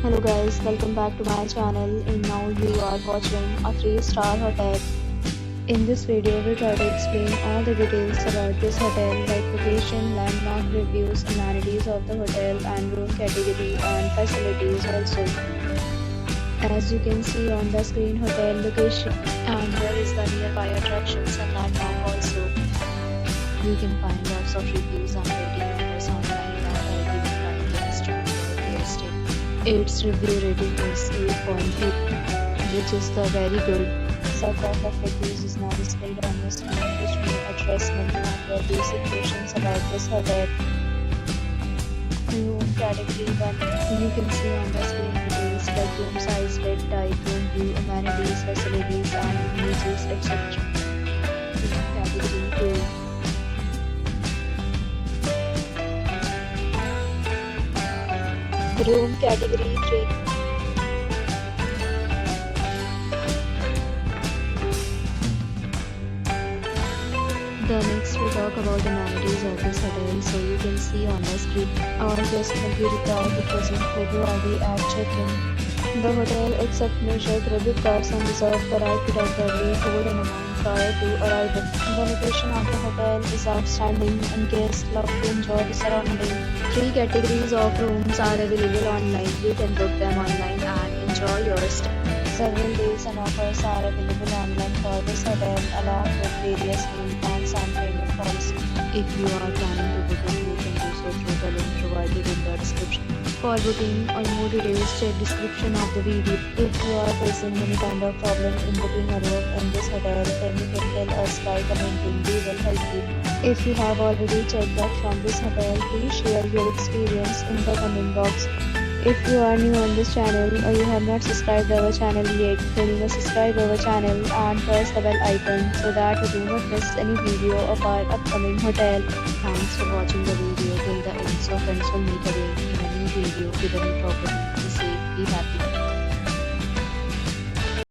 Hello guys, welcome back to my channel, and now you are watching a 3-star hotel. In this video, we try to explain all the details about this hotel like location, landmark reviews, amenities of the hotel and room category and facilities also. As you can see on the screen, hotel location and here is the nearby attractions and landmark also. You can find lots of reviews and rating numbers online that are given by the restaurant or their stay. Its review rating is 8.8, which is the very good. Set of reviews is now displayed on the screen, which may address many of your basic questions about this hotel. Room category 1. You can see on the screen details like room size, bed type, room view, amenities, facilities, and uses, etc. Room category 2. Room category 3. The next we talk about amenities of this hotel. So you can see on the screen, all guests will be required to present photo ID at check-in. The hotel accepts major credit cards and reserves the right to temporarily hold an amount prior to arrival. The location of the hotel is outstanding and guests love to enjoy the surrounding. 3 categories of rooms are available online. You can book them online and enjoy your stay. Several deals and offers are available online for this hotel along with various meal plans and payment policies. If you are planning to book it, you can do so through the link provided in the description. For booking or more details, check description of the video. If you are facing any kind of problem in booking a room in this hotel, then you can tell us by commenting. We will help you. If you have already checked out from this hotel, please share your experience in the comment box. If you are new on this channel or you have not subscribed our channel yet, then you must subscribe our channel and press the bell icon so that you do not miss any video of our upcoming hotel. Thanks for watching the video till the end. So friends will meet again in a new video with a new property. Be safe, be happy.